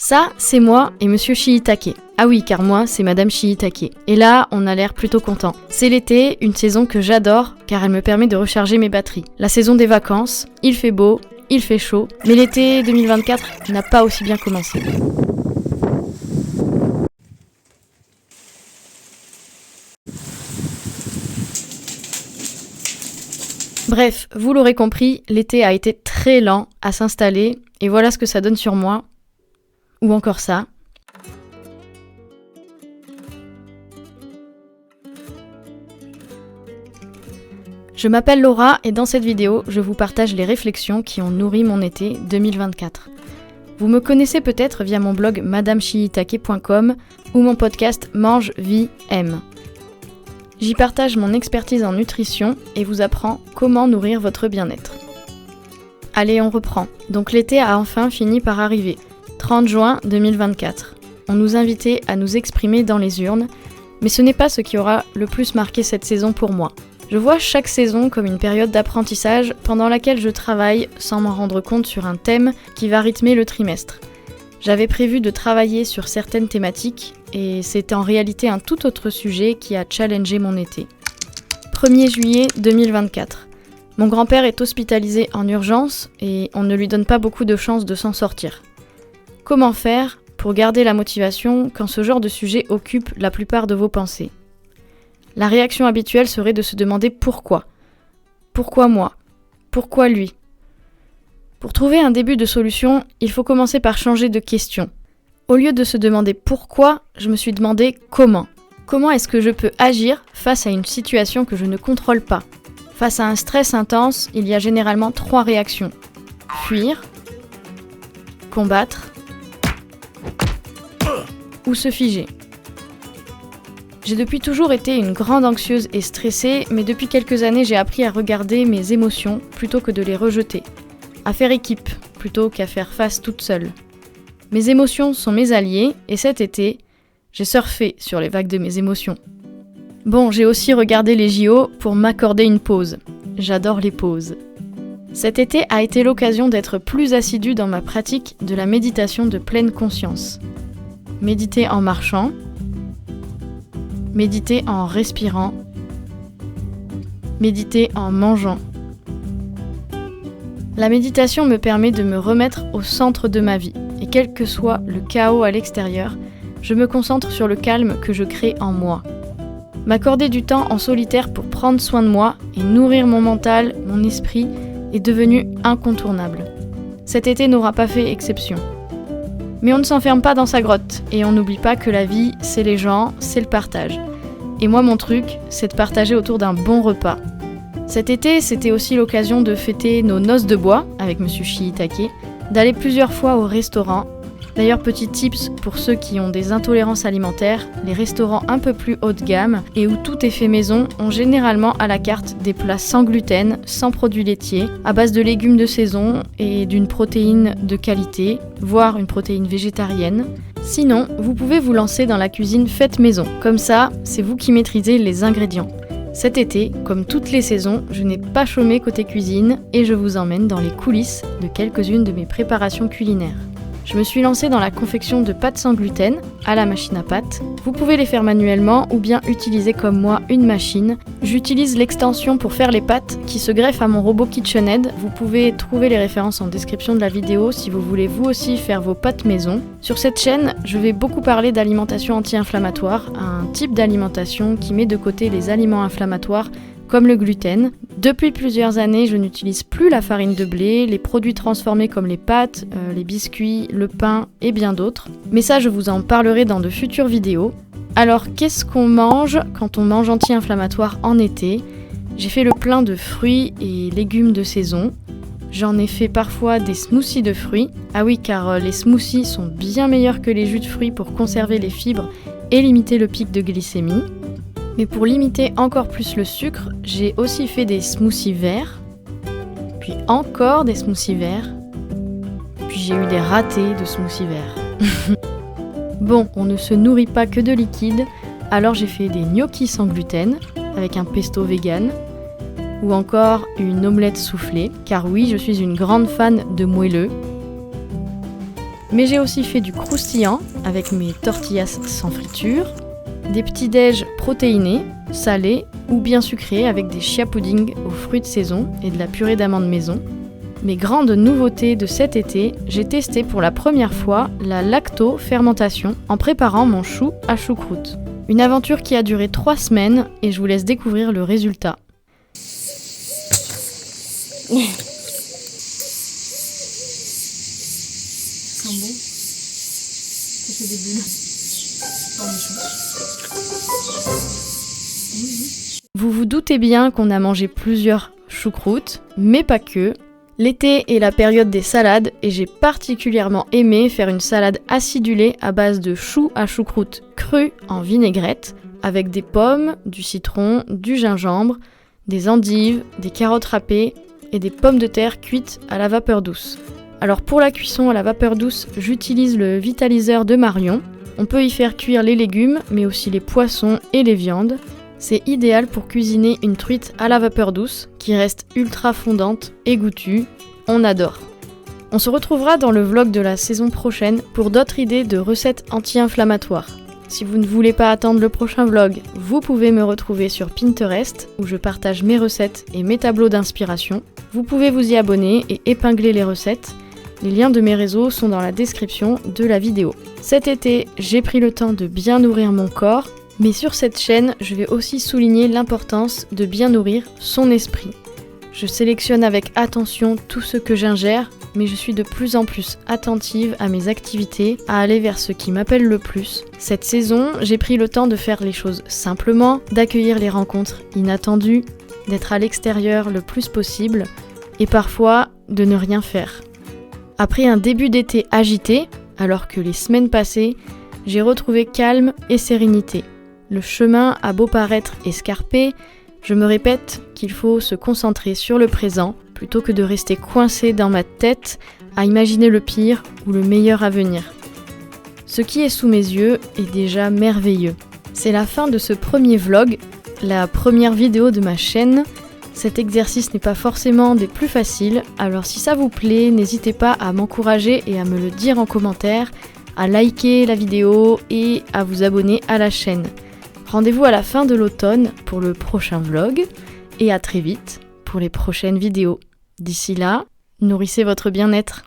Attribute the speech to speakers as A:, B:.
A: Ça, c'est moi et Monsieur Shiitake. Ah oui, car moi, c'est Madame Shiitake. Et là, on a l'air plutôt content. C'est l'été, une saison que j'adore, car elle me permet de recharger mes batteries. La saison des vacances, il fait beau, il fait chaud, mais l'été 2024 n'a pas aussi bien commencé. Bref, vous l'aurez compris, l'été a été très lent à s'installer, et voilà ce que ça donne sur moi. Ou encore ça. Je m'appelle Laura et dans cette vidéo, je vous partage les réflexions qui ont nourri mon été 2024. Vous me connaissez peut-être via mon blog madameshiitake.com ou mon podcast Mange, Vie, Aime. J'y partage mon expertise en nutrition et vous apprends comment nourrir votre bien-être. Allez, on reprend. Donc l'été a enfin fini par arriver. 30 juin 2024. On nous invitait à nous exprimer dans les urnes, mais ce n'est pas ce qui aura le plus marqué cette saison pour moi. Je vois chaque saison comme une période d'apprentissage pendant laquelle je travaille sans m'en rendre compte sur un thème qui va rythmer le trimestre. J'avais prévu de travailler sur certaines thématiques et c'est en réalité un tout autre sujet qui a challengé mon été. 1er juillet 2024. Mon grand-père est hospitalisé en urgence et on ne lui donne pas beaucoup de chances de s'en sortir. Comment faire pour garder la motivation quand ce genre de sujet occupe la plupart de vos pensées ? La réaction habituelle serait de se demander pourquoi. Pourquoi moi ? Pourquoi lui ? Pour trouver un début de solution, il faut commencer par changer de question. Au lieu de se demander pourquoi, je me suis demandé comment. Comment est-ce que je peux agir face à une situation que je ne contrôle pas ? Face à un stress intense, il y a généralement 3 réactions. Fuir, combattre ou se figer. J'ai depuis toujours été une grande anxieuse et stressée, mais depuis quelques années j'ai appris à regarder mes émotions plutôt que de les rejeter. À faire équipe plutôt qu'à faire face toute seule. Mes émotions sont mes alliés et cet été, j'ai surfé sur les vagues de mes émotions. Bon, j'ai aussi regardé les JO pour m'accorder une pause. J'adore les pauses. Cet été a été l'occasion d'être plus assidue dans ma pratique de la méditation de pleine conscience. Méditer en marchant, méditer en respirant, méditer en mangeant. La méditation me permet de me remettre au centre de ma vie, et quel que soit le chaos à l'extérieur, je me concentre sur le calme que je crée en moi. M'accorder du temps en solitaire pour prendre soin de moi et nourrir mon mental, mon esprit, est devenu incontournable. Cet été n'aura pas fait exception. Mais on ne s'enferme pas dans sa grotte, et on n'oublie pas que la vie, c'est les gens, c'est le partage. Et moi, mon truc, c'est de partager autour d'un bon repas. Cet été, c'était aussi l'occasion de fêter nos noces de bois, avec Monsieur Shiitake, d'aller plusieurs fois au restaurant. D'ailleurs, petit tips pour ceux qui ont des intolérances alimentaires, les restaurants un peu plus haut de gamme et où tout est fait maison ont généralement à la carte des plats sans gluten, sans produits laitiers, à base de légumes de saison et d'une protéine de qualité, voire une protéine végétarienne. Sinon, vous pouvez vous lancer dans la cuisine faite maison. Comme ça, c'est vous qui maîtrisez les ingrédients. Cet été, comme toutes les saisons, je n'ai pas chômé côté cuisine et je vous emmène dans les coulisses de quelques-unes de mes préparations culinaires. Je me suis lancée dans la confection de pâtes sans gluten, à la machine à pâtes. Vous pouvez les faire manuellement ou bien utiliser comme moi une machine. J'utilise l'extension pour faire les pâtes qui se greffe à mon robot KitchenAid. Vous pouvez trouver les références en description de la vidéo si vous voulez vous aussi faire vos pâtes maison. Sur cette chaîne, je vais beaucoup parler d'alimentation anti-inflammatoire, un type d'alimentation qui met de côté les aliments inflammatoires comme le gluten. Depuis plusieurs années, je n'utilise plus la farine de blé, les produits transformés comme les pâtes, les biscuits, le pain et bien d'autres. Mais ça, je vous en parlerai dans de futures vidéos. Alors, qu'est-ce qu'on mange quand on mange anti-inflammatoire en été ? J'ai fait le plein de fruits et légumes de saison. J'en ai fait parfois des smoothies de fruits. Ah oui, car les smoothies sont bien meilleurs que les jus de fruits pour conserver les fibres et limiter le pic de glycémie. Mais pour limiter encore plus le sucre, j'ai aussi fait des smoothies verts, puis encore des smoothies verts, puis j'ai eu des ratés de smoothies verts. Bon, on ne se nourrit pas que de liquide, alors j'ai fait des gnocchis sans gluten, avec un pesto vegan, ou encore une omelette soufflée, car oui, je suis une grande fan de moelleux. Mais j'ai aussi fait du croustillant avec mes tortillas sans friture, des petits déj protéinés, salés ou bien sucrés avec des chia pudding aux fruits de saison et de la purée d'amandes maison. Mes grandes nouveautés de cet été, j'ai testé pour la première fois la lacto-fermentation en préparant mon chou à choucroute. Une aventure qui a duré 3 semaines et je vous laisse découvrir le résultat.
B: Ça sent bon. Ça fait des bulles.
A: Vous vous doutez bien qu'on a mangé plusieurs choucroutes, mais pas que. L'été est la période des salades et j'ai particulièrement aimé faire une salade acidulée à base de choux à choucroute cru en vinaigrette avec des pommes, du citron, du gingembre, des endives, des carottes râpées et des pommes de terre cuites à la vapeur douce. Alors pour la cuisson à la vapeur douce, j'utilise le vitaliseur de Marion. On peut y faire cuire les légumes mais aussi les poissons et les viandes. C'est idéal pour cuisiner une truite à la vapeur douce qui reste ultra fondante et goûtue. On adore. On se retrouvera dans le vlog de la saison prochaine pour d'autres idées de recettes anti-inflammatoires. Si vous ne voulez pas attendre le prochain vlog, vous pouvez me retrouver sur Pinterest où je partage mes recettes et mes tableaux d'inspiration. Vous pouvez vous y abonner et épingler les recettes. Les liens de mes réseaux sont dans la description de la vidéo. Cet été, j'ai pris le temps de bien nourrir mon corps. Mais sur cette chaîne, je vais aussi souligner l'importance de bien nourrir son esprit. Je sélectionne avec attention tout ce que j'ingère, mais je suis de plus en plus attentive à mes activités, à aller vers ce qui m'appelle le plus. Cette saison, j'ai pris le temps de faire les choses simplement, d'accueillir les rencontres inattendues, d'être à l'extérieur le plus possible, et parfois de ne rien faire. Après un début d'été agité, alors que les semaines passées, j'ai retrouvé calme et sérénité. Le chemin a beau paraître escarpé, je me répète qu'il faut se concentrer sur le présent plutôt que de rester coincé dans ma tête à imaginer le pire ou le meilleur à venir. Ce qui est sous mes yeux est déjà merveilleux. C'est la fin de ce premier vlog, la première vidéo de ma chaîne. Cet exercice n'est pas forcément des plus faciles, alors si ça vous plaît, n'hésitez pas à m'encourager et à me le dire en commentaire, à liker la vidéo et à vous abonner à la chaîne. Rendez-vous à la fin de l'automne pour le prochain vlog et à très vite pour les prochaines vidéos. D'ici là, nourrissez votre bien-être.